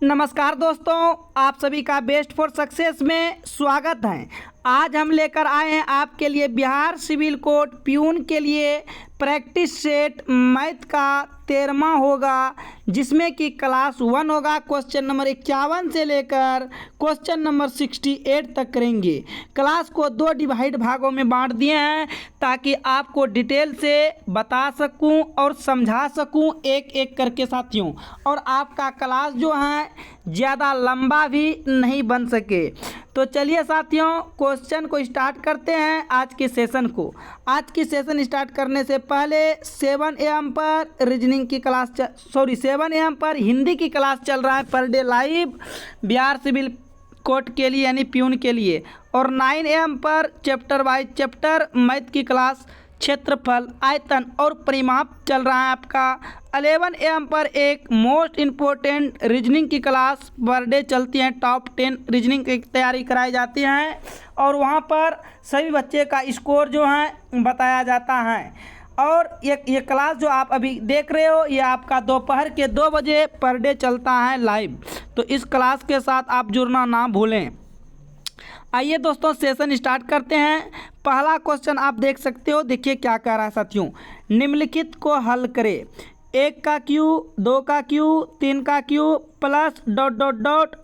नमस्कार दोस्तों, आप सभी का बेस्ट फॉर सक्सेस में स्वागत है। आज हम लेकर आए हैं आपके लिए बिहार सिविल कोड प्यून के लिए प्रैक्टिस सेट मैथ का 13वां होगा, जिसमें कि क्लास 1 होगा। क्वेश्चन नंबर 51 से लेकर क्वेश्चन नंबर 68 तक करेंगे। क्लास को 2 डिवाइड भागों में बांट दिए हैं ताकि आपको डिटेल से बता सकूं और समझा सकूं एक एक करके साथियों, और आपका क्लास जो है ज़्यादा लंबा भी नहीं बन सके। तो चलिए साथियों, क्वेश्चन को स्टार्ट करते हैं आज के सेशन को। आज की सेशन स्टार्ट करने से पहले 7 AM पर रीजनिंग की क्लास 7 AM पर हिंदी की क्लास चल रहा है पर day live Bihar civil code के लिए यानी प्यून के लिए, और 9 AM पर चैप्टर वाइज चैप्टर मैथ की क्लास क्षेत्रफल, आयतन और परिमाप चल रहा है आपका। 11 AM पर एक मोस्ट इम्पोर्टेंट रीजनिंग की क्लास पर डे चलती हैं। टॉप 10 रीजनिंग की तैयारी कराई जाती हैं और वहां पर सभी बच्चे का स्कोर जो है बताया जाता है। और ये क्लास जो आप अभी देख रहे हो ये आपका दोपहर के 2 बजे पर डे चलता है लाइव। तो इस क्लास के साथ आप जुड़ना ना भूलें। आइए दोस्तों, सेशन स्टार्ट करते हैं। पहला क्वेश्चन आप देख सकते हो, देखिए क्या कह रहा है साथियों। निम्नलिखित को हल करें। 1 का क्यू, 2 का क्यू, 3 का क्यू प्लस ...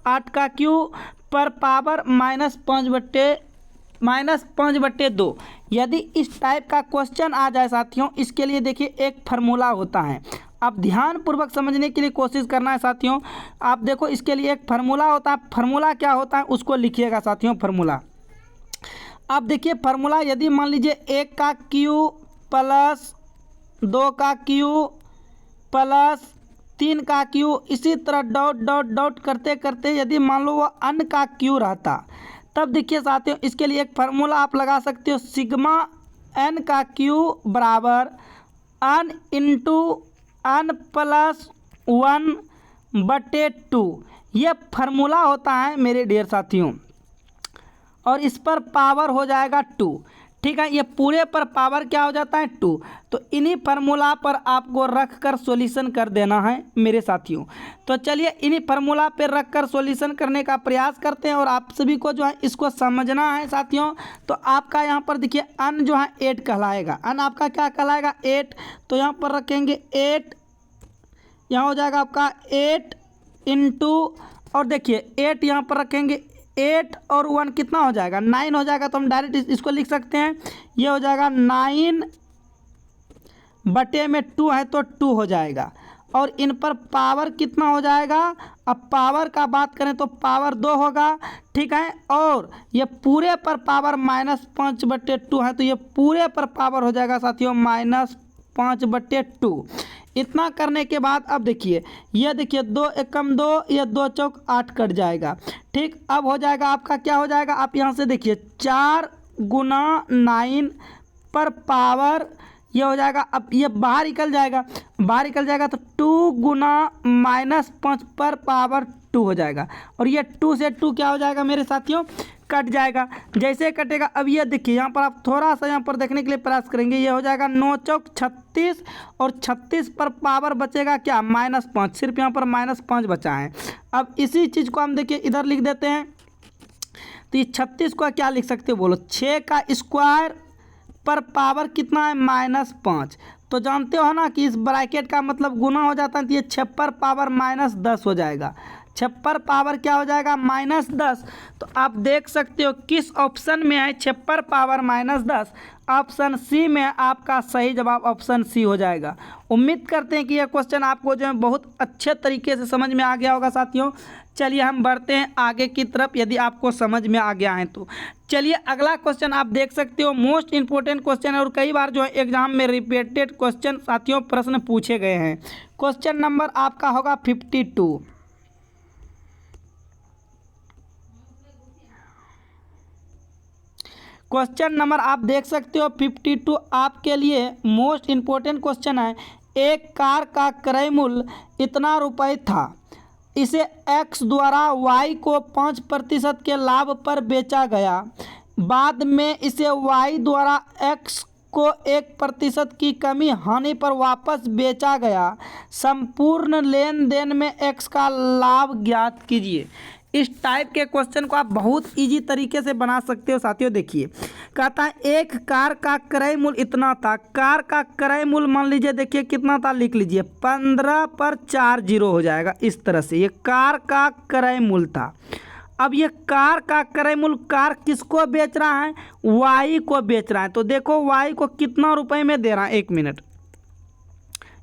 8 का क्यू पर पावर -5/2। यदि इस टाइप का क्वेश्चन आ जाए साथियों, इसके लिए देखिए एक फार्मूला होता है। आप ध्यानपूर्वक समझने के लिए कोशिश करना है साथियों। आप देखो, इसके लिए एक फार्मूला होता है। फार्मूला क्या होता है उसको लिखिएगा साथियों। फार्मूला आप देखिए, फार्मूला यदि मान लीजिए 1 का क्यू प्लस 2 का क्यू प्लस 3 का क्यू, इसी तरह ... करते करते यदि मान लो वो n का क्यू रहता, तब देखिए साथियों इसके लिए एक फार्मूला आप लगा सकते हो। सिग्मा n का क्यू बराबर n इंटू n प्लस 1/2। ये फार्मूला होता है मेरे डियर साथियों, और इस पर पावर हो जाएगा 2। ठीक है, ये पूरे पर पावर क्या हो जाता है 2। तो इन्हीं फार्मूला पर आपको रख कर सॉल्यूशन कर देना है मेरे साथियों। तो चलिए इन्हीं फार्मूला पर रख कर सॉल्यूशन करने का प्रयास करते हैं, और आप सभी को जो है इसको समझना है साथियों। तो आपका यहाँ पर देखिए n जो है 8 कहलाएगा। n आपका क्या कहलाएगा 8। तो यहाँ पर रखेंगे 8, यहाँ हो जाएगा आपका 8 इंटू, और देखिए 8 यहाँ पर रखेंगे 8 और 1 कितना हो जाएगा 9 हो जाएगा। तो हम डायरेक्ट इसको लिख सकते हैं, ये हो जाएगा 9/2 है तो 2 हो जाएगा। और इन पर पावर कितना हो जाएगा, अब पावर का बात करें तो पावर 2 होगा। ठीक है, और ये पूरे पर पावर -5/2 है तो ये पूरे पर पावर हो जाएगा साथियों -5/2। इतना करने के बाद अब देखिए, ये देखिए 2 एकम 2, ये 2 चौक 8 कट जाएगा। ठीक, अब हो जाएगा आपका क्या हो जाएगा, आप यहाँ से देखिए 4 गुना 9 पर पावर, ये हो जाएगा। अब ये बाहर निकल जाएगा, तो 2 गुना -5 पर पावर 2 हो जाएगा। और ये 2 से 2 क्या हो जाएगा मेरे साथियों, कट जाएगा। जैसे कटेगा, अब ये देखिए यहाँ पर आप थोड़ा सा यहाँ पर देखने के लिए प्रयास करेंगे, ये हो जाएगा 9 चौक 36, और 36 पर पावर बचेगा क्या -5, सिर्फ यहाँ पर -5 बचा है। अब इसी चीज़ को हम देखिए इधर लिख देते हैं। तो ये 36 को क्या लिख सकते हो बोलो, 6 का स्क्वायर पर पावर कितना है -5। तो जानते हो ना कि इस ब्रैकेट का मतलब गुना हो जाता है, तो ये 6 पर पावर -10 हो जाएगा। 6 पर पावर क्या हो जाएगा -10। तो आप देख सकते हो किस ऑप्शन में है 6 पर पावर -10। ऑप्शन सी में आपका सही जवाब ऑप्शन सी हो जाएगा। उम्मीद करते हैं कि यह क्वेश्चन आपको जो है बहुत अच्छे तरीके से समझ में आ गया होगा साथियों। चलिए हम बढ़ते हैं आगे की तरफ, यदि आपको समझ में आ गया है तो। चलिए अगला क्वेश्चन आप देख सकते हो, मोस्ट इंपॉर्टेंट क्वेश्चन है और कई बार जो है एग्जाम में रिपीटेड क्वेश्चन साथियों प्रश्न पूछे गए हैं। क्वेश्चन नंबर आपका होगा 52। क्वेश्चन नंबर आप देख सकते हो 52 आपके लिए मोस्ट इम्पोर्टेंट क्वेश्चन है। एक कार का क्रय मूल्य इतना रुपये था, इसे x द्वारा y को 5% के लाभ पर बेचा गया। बाद में इसे y द्वारा x को 1% की कमी हानि पर वापस बेचा गया। संपूर्ण लेन देन में x का लाभ ज्ञात कीजिए। इस टाइप के क्वेश्चन को आप बहुत इजी तरीके से बना सकते हो साथियों। देखिए कहता है एक कार का क्रय मूल्य इतना था। कार का क्रय मूल्य मान लीजिए, देखिए कितना था, लिख लीजिए 15 पर 4 जीरो हो जाएगा। इस तरह से ये कार का क्रय मूल्य था। अब ये कार का क्रय मूल्य, कार किसको बेच रहा है, वाई को बेच रहा है। तो देखो वाई को कितना रुपए में दे रहा है, 1 मिनट,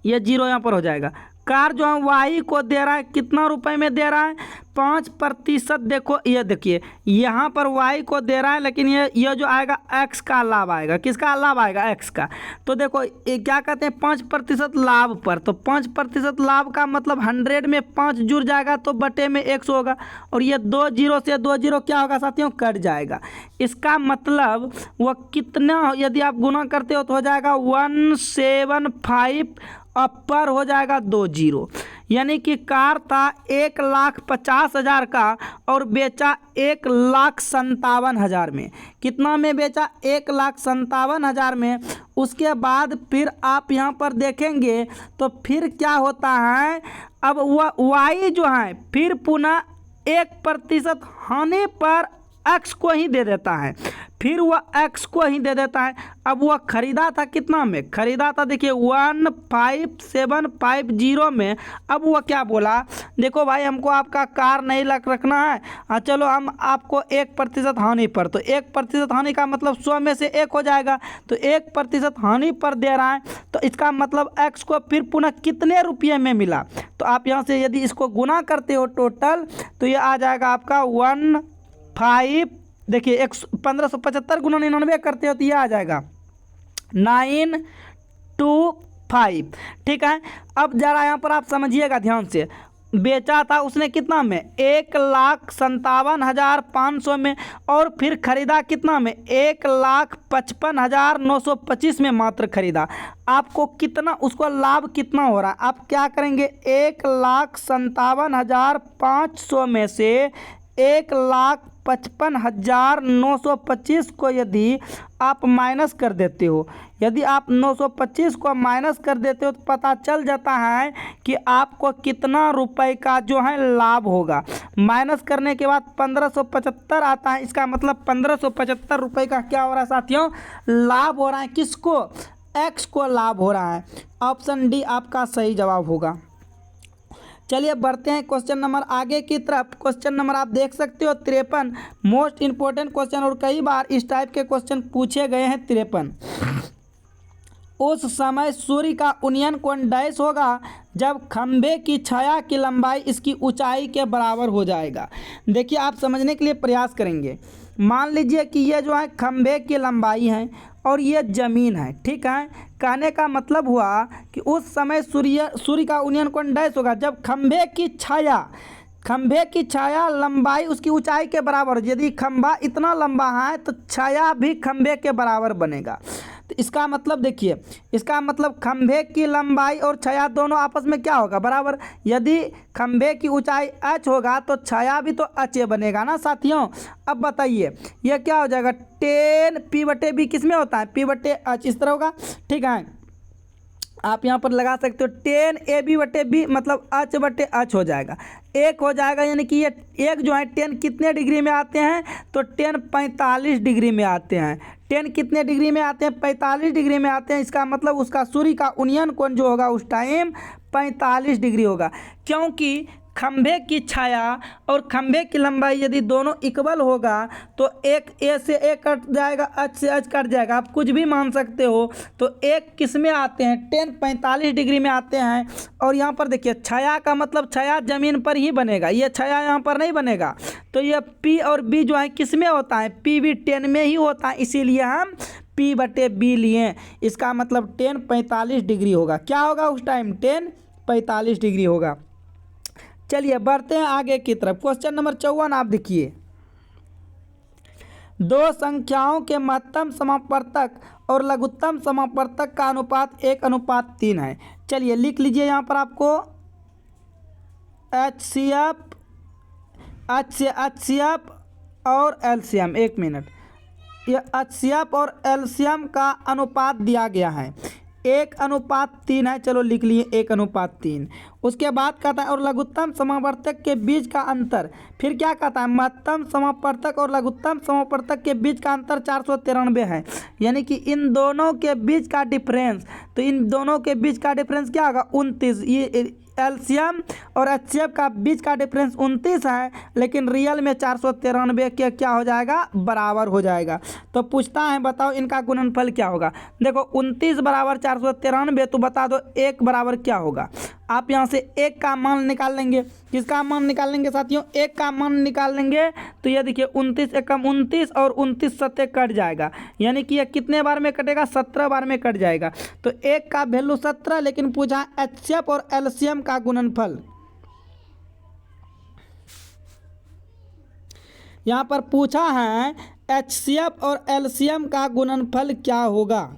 ये जीरो यहाँ पर हो जाएगा। कार जो है वाई को दे रहा है, कितना रुपए में दे रहा है, 5%। देखो ये देखिए यहाँ पर वाई को दे रहा है, लेकिन ये जो आएगा एक्स का लाभ आएगा। किसका लाभ आएगा, एक्स का। तो देखो ये क्या कहते हैं, 5% लाभ पर। तो 5% लाभ का मतलब 100 में 5 जुड़ जाएगा तो बटे में 100 होगा, और ये 2 जीरो से 2 जीरो क्या होगा साथियों, कट जाएगा। इसका मतलब वह कितना, यदि आप गुना करते हो तो हो जाएगा 175 अपर हो जाएगा 2 जीरो। यानी कि कार था 1,50,000 का और बेचा 1,57,000 में। कितना में बेचा, 1,57,000 में। उसके बाद फिर आप यहाँ पर देखेंगे तो फिर क्या होता है, अब वह वाई जो है फिर पुनः 1% हानि पर एक्स को ही दे देता है, फिर वह एक्स को ही दे देता है। अब वह खरीदा था कितना में, खरीदा था देखिए 1,5750 में। अब वह क्या बोला, देखो भाई हमको आपका कार नहीं रखना है, हाँ चलो हम आपको 1% हानि पर। तो 1% हानि का मतलब 100 में से 1 हो जाएगा, तो 1% हानि पर दे रहा है। तो इसका मतलब एक्स को फिर पुनः कितने रुपये में मिला। तो आप यहाँ से यदि इसको गुना करते हो टोटल, तो ये आ जाएगा आपका 15, देखिए 1575 गुना 99 करते हो तो ये आ जाएगा 925। ठीक है, अब जरा यहाँ पर आप समझिएगा ध्यान से। बेचा था उसने कितना में, 1,57,500 में, और फिर खरीदा कितना में, 1,55,925 में मात्र खरीदा। आपको कितना, उसको लाभ कितना हो रहा है, आप क्या करेंगे, 1,57,500 में से 1,55,925 को यदि आप माइनस कर देते हो, यदि आप 925 को माइनस कर देते हो तो पता चल जाता है कि आपको कितना रुपए का जो है लाभ होगा। माइनस करने के बाद 1575 आता है। इसका मतलब 1575 रुपये का क्या हो रहा है साथियों, लाभ हो रहा है। किसको, एक्स को लाभ हो रहा है। ऑप्शन डी आपका सही जवाब होगा। चलिए बढ़ते हैं क्वेश्चन नंबर आगे की तरफ। क्वेश्चन नंबर आप देख सकते हो 53, मोस्ट इंपॉर्टेंट क्वेश्चन, और कई बार इस टाइप के क्वेश्चन पूछे गए हैं। 53, उस समय सूर्य का उन्नयन कोण डैश होगा जब खंभे की छाया की लंबाई इसकी ऊंचाई के बराबर हो जाएगा। देखिए आप समझने के लिए प्रयास करेंगे। मान लीजिए कि ये जो है खंभे की लंबाई है और ये ज़मीन है। ठीक है, कहने का मतलब हुआ कि उस समय सूर्य का उन्नयन कोण डैश होगा जब खंभे की छाया लंबाई उसकी ऊंचाई के बराबर। यदि खंभा इतना लंबा है तो छाया भी खंभे के बराबर बनेगा। तो इसका मतलब देखिए, इसका मतलब खंभे की लंबाई और छाया दोनों आपस में क्या होगा, बराबर। यदि खंभे की ऊंचाई h होगा तो छाया भी तो h बनेगा ना साथियों। अब बताइए ये क्या हो जाएगा, 10 P/B किस में होता है, P/H, इस तरह होगा। ठीक है, आप यहाँ पर लगा सकते हो 10 AB/B मतलब H/H हो जाएगा, 1 हो जाएगा। यानी कि ये एक जो है 10 कितने डिग्री में आते हैं, तो 10 45 डिग्री में आते हैं। 10 कितने डिग्री में आते हैं, 45 डिग्री में आते हैं। इसका मतलब उसका सूर्य का उन्नयन कोण जो होगा उस टाइम 45 डिग्री होगा, क्योंकि खंभे की छाया और खंभे की लंबाई यदि दोनों इक्वल होगा तो एक ए से ए कट जाएगा, एच से एच कट जाएगा। आप कुछ भी मान सकते हो। तो एक किस में आते हैं, 10 45 डिग्री में आते हैं। और यहाँ पर देखिए छाया का मतलब छाया ज़मीन पर ही बनेगा, ये छाया यहाँ पर नहीं बनेगा। तो ये P और B जो है किस में होता है, P भी 10 में ही होता है, इसीलिए हम P/B लिए। इसका मतलब 10 45 डिग्री होगा। क्या होगा उस टाइम, 10 45 डिग्री होगा। चलिए बढ़ते हैं आगे की तरफ। क्वेश्चन नंबर 54 आप देखिए, दो संख्याओं के महत्तम समापवर्तक और लघुत्तम समापवर्तक का अनुपात 1:3 है। चलिए लिख लीजिए यहाँ पर आपको HCF और LCM। 1 मिनट, ये HCF और LCM का अनुपात दिया गया है 1:3 है। चलो लिख लिए 1:3। उसके बाद कहता है और लघुत्तम समावर्तक के बीच का अंतर, फिर क्या कहता है महत्तम समावर्तक और लघुत्तम समावर्तक के बीच का अंतर 493 है, यानी कि इन दोनों के बीच का डिफरेंस, तो इन दोनों के बीच का डिफरेंस क्या होगा 29। ये LCM और HCF का बीच का डिफरेंस 29 है, लेकिन रियल में 493 के क्या हो जाएगा बराबर हो जाएगा। तो पूछता है बताओ इनका गुणनफल क्या होगा। देखो 29 बराबर 493, तो बता दो 1 बराबर क्या होगा। आप यहाँ से 1 का मान निकाल लेंगे। किसका मान निकाल लेंगे साथियों 1 का मान निकाल लेंगे। तो ये देखिए 29 एकम 29 और 29 सत्ते कट जाएगा, यानी कि ये कितने बार में कटेगा 17 बार में कट जाएगा। तो 1 का वैल्यू 17, लेकिन पूछा HCF और LCM का गुणनफल। यहाँ पर पूछा है HCF और LCM का गुणनफल क्या होगा।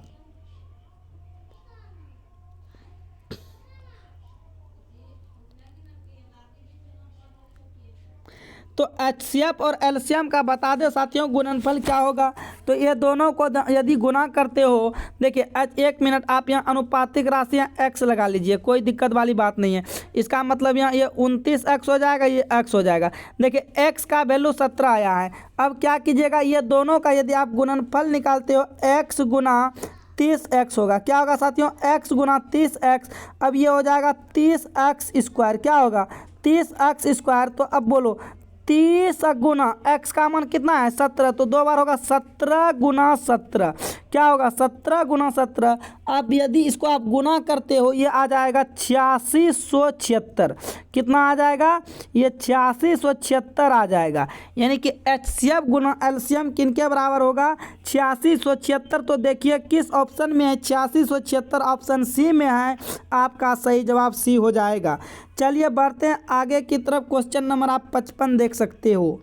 तो HCF और LCM का बता दे साथियों गुणनफल क्या होगा। तो ये दोनों को यदि गुना करते हो, देखिए 1 मिनट आप यहाँ अनुपातिक राशियाँ x लगा लीजिए, कोई दिक्कत वाली बात नहीं है। इसका मतलब यहाँ ये 29x हो जाएगा, ये x हो जाएगा। देखिए x का वैल्यू 17 आया है। अब क्या कीजिएगा ये दोनों का यदि आप गुणनफल निकालते हो x गुना 30x होगा। क्या होगा साथियों x गुना 30x। अब ये हो जाएगा 30x स्क्वायर। क्या होगा 30x स्क्वायर। तो अब बोलो 30 गुना x का मान कितना है 17, तो 2 बार होगा 17 गुना 17। क्या होगा 17 गुना 17। अब यदि इसको आप गुना करते हो ये आ जाएगा 8676। कितना आ जाएगा ये 8676 आ जाएगा, यानी कि HCF गुना LCM किनके बराबर होगा 8676। तो देखिए किस ऑप्शन में है 8676, ऑप्शन सी में है। आपका सही जवाब सी हो जाएगा। चलिए बढ़ते हैं आगे की तरफ। क्वेश्चन नंबर आप 55 देख सकते हो।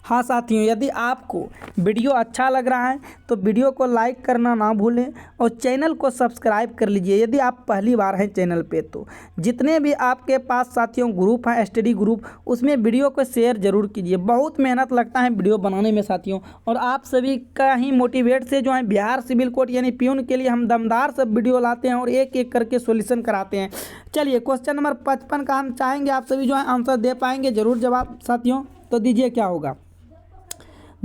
हाँ साथियों, यदि आपको वीडियो अच्छा लग रहा है तो वीडियो को लाइक करना ना भूलें और चैनल को सब्सक्राइब कर लीजिए यदि आप पहली बार हैं चैनल पे। तो जितने भी आपके पास साथियों ग्रुप हैं स्टडी ग्रुप, उसमें वीडियो को शेयर ज़रूर कीजिए। बहुत मेहनत लगता है वीडियो बनाने में साथियों, और आप सभी का ही मोटिवेट से जो है बिहार सिविल कोड यानी प्यून के लिए हम दमदार सब वीडियो लाते हैं और एक एक करके सोल्यूशन कराते हैं। चलिए क्वेश्चन नंबर 55 का हम चाहेंगे आप सभी जो है आंसर दे पाएंगे ज़रूर जवाब साथियों। तो दीजिए क्या होगा।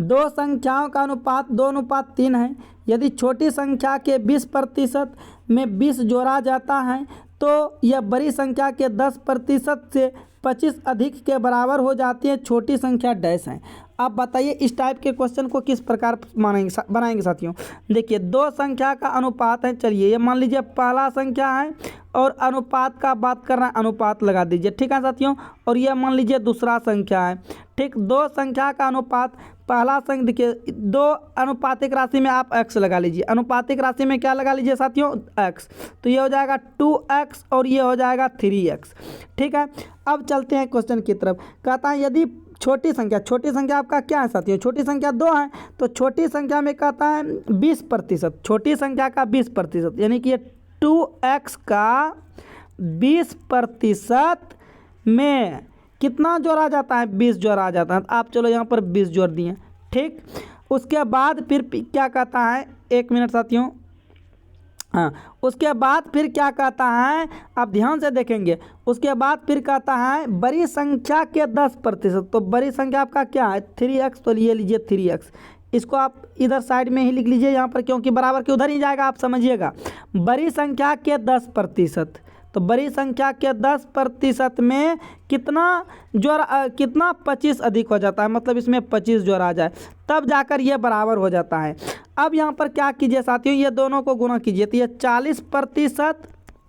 दो संख्याओं का अनुपात 2:3 है। यदि छोटी संख्या के 20% में 20 जोड़ा जाता है तो यह बड़ी संख्या के 10% से 25 अधिक के बराबर हो जाती है। छोटी संख्या डैश है। आप बताइए इस टाइप के क्वेश्चन को किस प्रकार बनाएंगे साथियों। देखिए दो संख्या का अनुपात है। चलिए ये मान लीजिए पहला संख्या है और अनुपात का बात कर रहे हैं, अनुपात लगा दीजिए, ठीक है साथियों। और ये मान लीजिए दूसरा संख्या है, ठीक। दो संख्या का अनुपात, पहला संख्या देखिए दो अनुपातिक राशि में आप x लगा लीजिए। अनुपातिक राशि में क्या लगा लीजिए साथियों x। तो ये हो जाएगा 2x और ये हो जाएगा 3x, ठीक है। अब चलते हैं क्वेश्चन की तरफ। कहता है यदि छोटी संख्या आपका क्या है साथियों, छोटी संख्या 2 है। तो छोटी संख्या में कहता है 20%, छोटी संख्या का 20%, यानी कि ये 2x का 20% में कितना जोड़ा जाता है 20 जोड़ा जाता है। आप चलो यहाँ पर 20 जोड़ दिए, ठीक। उसके बाद फिर क्या कहता है, 1 मिनट साथियों, हाँ। उसके बाद फिर क्या कहता है, आप ध्यान से देखेंगे। उसके बाद फिर कहता है बड़ी संख्या के 10%। तो बड़ी संख्या आपका क्या है 3x, तो ये लीजिए 3x। इसको आप इधर साइड में ही लिख लीजिए यहाँ पर, क्योंकि बराबर के उधर ही जाएगा, आप समझिएगा। बड़ी संख्या के 10%, तो बड़ी संख्या के 10% में कितना जोड़ा, कितना 25 अधिक हो जाता है, मतलब इसमें 25 जोड़ा जाए तब जाकर ये बराबर हो जाता है। अब यहाँ पर क्या कीजिए साथियों, ये दोनों को गुना कीजिए। तो ये 40%,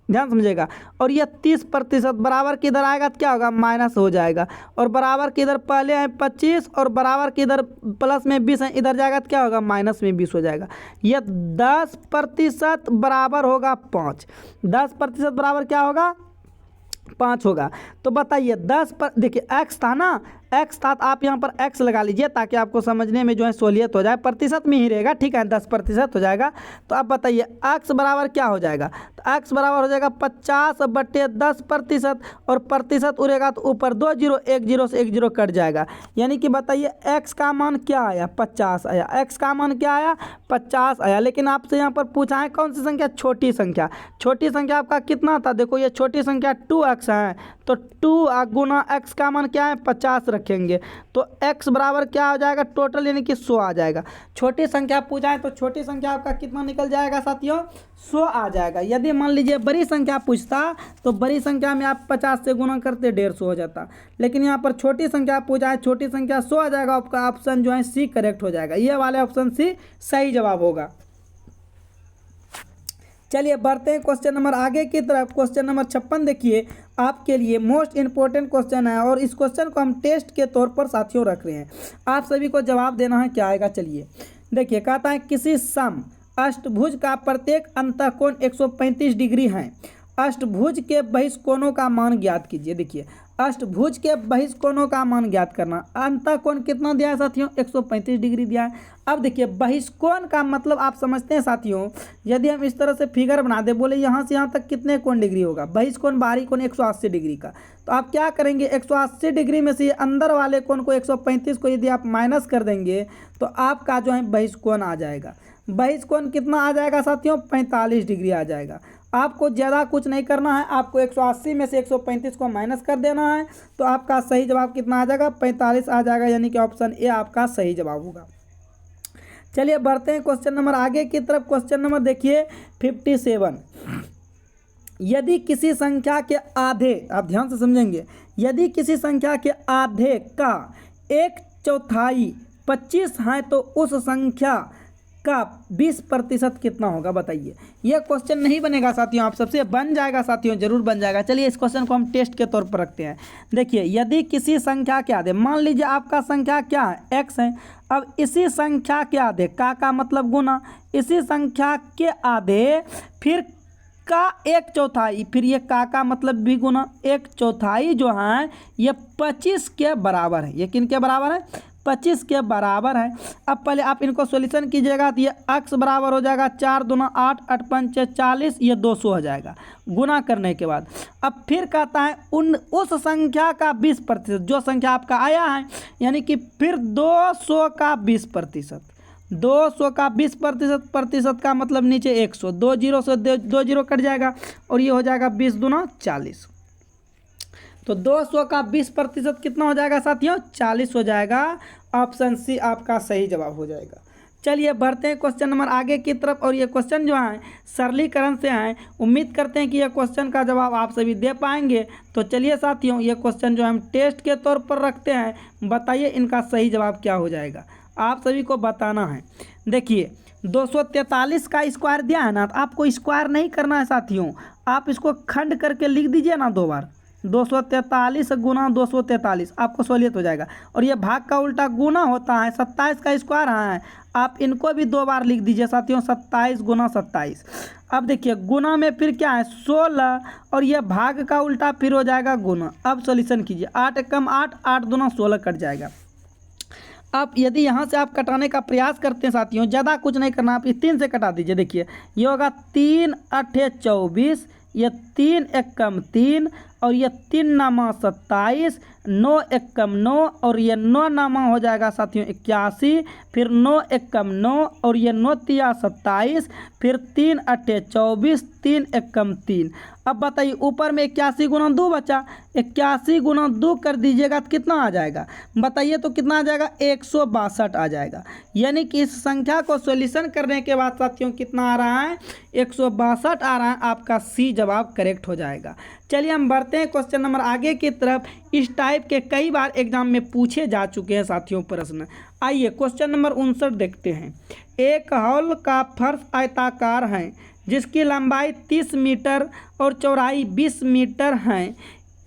ध्यान समझिएगा, और ये 30% बराबर किधर आएगा तो क्या होगा माइनस हो जाएगा। और बराबर के इधर पहले है 25 और बराबर के इधर प्लस में 20 है, इधर जाएगा तो क्या होगा माइनस में 20 हो जाएगा। ये 10% बराबर होगा 5। 10% बराबर क्या होगा 5 होगा। तो बताइए 10 पर, देखिए x था ना, x था, आप यहाँ पर x लगा लीजिए ताकि आपको समझने में जो है सहूलियत हो जाए। प्रतिशत में ही रहेगा, ठीक है, 10% हो जाएगा। तो आप बताइए x बराबर क्या हो जाएगा। तो x बराबर हो जाएगा 50/10%, और प्रतिशत उड़ेगा तो ऊपर 2 जीरो, 1 जीरो से 1 जीरो कट जाएगा। यानी कि बताइए x का मान क्या आया, 50 आया। x का मान क्या आया, 50 आया। लेकिन आपसे यहाँ पर पूछा है कौन सी संख्या, छोटी संख्या। छोटी संख्या आपका कितना था, देखो ये छोटी संख्या 2x है, तो 2 गुना x का मान क्या है, 50 रखेंगे। तो x बराबर क्या हो जाएगा, टोटल यानी कि 100 आ जाएगा। छोटी संख्या पूछा है तो छोटी संख्या आपका कितना निकल जाएगा साथियों, 100 आ जाएगा। यदि मान लीजिए बड़ी संख्या पूछता तो बड़ी संख्या में आप 50 से गुना करते 150 हो जाता। लेकिन यहाँ पर छोटी संख्या पूछा है, छोटी संख्या 100 आ जाएगा। आपका ऑप्शन जो है सी करेक्ट हो जाएगा। ये वाले ऑप्शन सी सही जवाब होगा। चलिए बढ़ते हैं क्वेश्चन नंबर आगे की तरफ। क्वेश्चन नंबर 56 देखिए, आपके लिए मोस्ट इंपॉर्टेंट क्वेश्चन है और इस क्वेश्चन को हम टेस्ट के तौर पर साथियों रख रहे हैं। आप सभी को जवाब देना है, क्या आएगा। चलिए देखिए, कहता है किसी सम अष्टभुज का प्रत्येक अंतःकोण 135 डिग्री है। अष्टभुज के बहिष्कोणों का मान ज्ञात कीजिए। देखिए अष्टभुज के बहिष्कोणों का मान ज्ञात करना। अंतःकोण कितना दिया है साथियों, 135 डिग्री दिया है। अब देखिए बहिष्कोण का मतलब आप समझते हैं साथियों, यदि हम इस तरह से फिगर बना दे, बोले यहाँ से यहाँ तक कितने कोण डिग्री होगा, बहिष्कोण बाहरी कोण 180 डिग्री का। तो आप क्या करेंगे, 180 डिग्री में से अंदर वाले कोण को 135 को यदि आप माइनस कर देंगे तो आपका जो है बहिष्कोण आ जाएगा। बहिष्कोण कितना आ जाएगा साथियों, 45 डिग्री आ जाएगा। आपको ज़्यादा कुछ नहीं करना है, आपको 180 में से 135 को माइनस कर देना है। तो आपका सही जवाब कितना आ जाएगा, 45 आ जाएगा। यानी कि ऑप्शन ए आपका सही जवाब होगा। चलिए बढ़ते हैं क्वेश्चन नंबर आगे की तरफ। क्वेश्चन नंबर देखिए 57। यदि किसी संख्या के आधे, आप ध्यान से समझेंगे, यदि किसी संख्या के आधे का 1/4 25 है तो उस संख्या का 20% कितना होगा, बताइए। यह क्वेश्चन नहीं बनेगा साथियों, आप सबसे बन जाएगा साथियों, जरूर बन जाएगा। चलिए इस क्वेश्चन को हम टेस्ट के तौर पर रखते हैं। देखिए यदि किसी संख्या के आधे, मान लीजिए आपका संख्या क्या है, x है। अब इसी संख्या के आधे, का मतलब गुना, इसी संख्या के आधे फिर का 1/4, फिर ये का मतलब भी गुना। 1/4 जो है ये 25 के बराबर है। ये किन के बराबर है, 25 के बराबर है। अब पहले आप इनको सॉल्यूशन कीजिएगा तो ये x बराबर हो जाएगा 4 दूना 8, 8 पंचे 40, ये 200 हो जाएगा गुना करने के बाद। अब फिर कहता है उस संख्या का 20%, जो संख्या आपका आया है, यानी कि फिर 200 का 20%। 200 का 20%, प्रतिशत का मतलब नीचे 100, 2 जीरो से 2 जीरो कट जाएगा और ये हो जाएगा 20 दूना 40। तो 200 का 20% कितना हो जाएगा साथियों, 40 हो जाएगा। ऑप्शन सी आपका सही जवाब हो जाएगा। चलिए बढ़ते हैं क्वेश्चन नंबर आगे की तरफ। और ये क्वेश्चन जो है सरलीकरण से हैं, उम्मीद करते हैं कि ये क्वेश्चन का जवाब आप सभी दे पाएंगे। तो चलिए साथियों, ये क्वेश्चन जो हम टेस्ट के तौर पर रखते हैं, बताइए इनका सही जवाब क्या हो जाएगा, आप सभी को बताना है। देखिए 243 का स्क्वायर दिया है ना, तो आपको स्क्वायर नहीं करना है साथियों, आप इसको खंड करके लिख दीजिए ना 2 बार। 243 गुना 243, आपको सहूलियत हो जाएगा। और ये भाग का उल्टा गुना होता है। 27 का स्क्वायर है, आप इनको भी 2 बार लिख दीजिए साथियों, 27 गुना 27। अब देखिए गुना में फिर क्या है 16, और ये भाग का उल्टा फिर हो जाएगा गुना। अब सॉल्यूशन कीजिए, 8 एकम 8, 8 दूना 16 कट जाएगा। अब यदि यहाँ से आप कटाने का प्रयास करते हैं साथियों, ज़्यादा कुछ नहीं करना, आप इस 3 से कटा दीजिए। देखिए ये होगा 3 8 24, ये 3 एकम 3, और ये 3 नामा 27, 9 एकम 9, और ये 9 नामा हो जाएगा साथियों 81, फिर 9 एकम 9, और ये 9 तिया 27, फिर 3 8 24, 3 एकम 3। अब बताइए ऊपर में 81 गुना 2 बचा, 81 गुना 2 कर दीजिएगा तो कितना आ जाएगा, बताइए तो कितना आ जाएगा, 162 आ जाएगा। यानी कि इस संख्या को सॉल्यूशन करने के बाद साथियों कितना आ रहा है, 162 आ रहा है। आपका सी जवाब करेक्ट हो जाएगा। चलिए हम बढ़ते हैं क्वेश्चन नंबर आगे की तरफ। इस टाइप के कई बार एग्जाम में पूछे जा चुके हैं साथियों प्रश्न। आइए क्वेश्चन नंबर 59 देखते हैं। एक हॉल का फर्श आयताकार है जिसकी लंबाई 30 मीटर और चौड़ाई 20 मीटर है।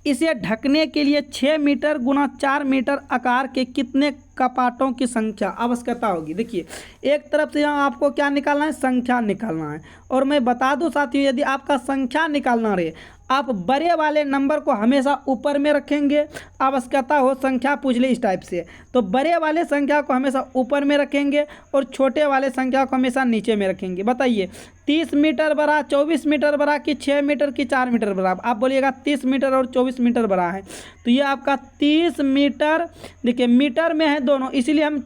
इसे ढकने के लिए 6 मीटर गुना 4 मीटर आकार के कितने कपाटों की संख्या आवश्यकता होगी। देखिए एक तरफ से यहाँ आपको क्या निकालना है, संख्या निकालना है। और मैं बता दूं साथियों, यदि आपका संख्या निकालना रहे, आप बड़े वाले नंबर को हमेशा ऊपर में रखेंगे। आवश्यकता हो संख्या पूछ ले इस टाइप से, तो बड़े वाले संख्या को हमेशा ऊपर में रखेंगे और छोटे वाले संख्या को हमेशा नीचे में रखेंगे। बताइए 30 मीटर बड़ा, 24 मीटर बड़ा कि 6 मीटर कि 4 मीटर बड़ा? आप बोलिएगा 30 मीटर और 24 मीटर बड़ा है, तो ये आपका 30 मीटर, देखिए मीटर में है दोनों, इसीलिए हम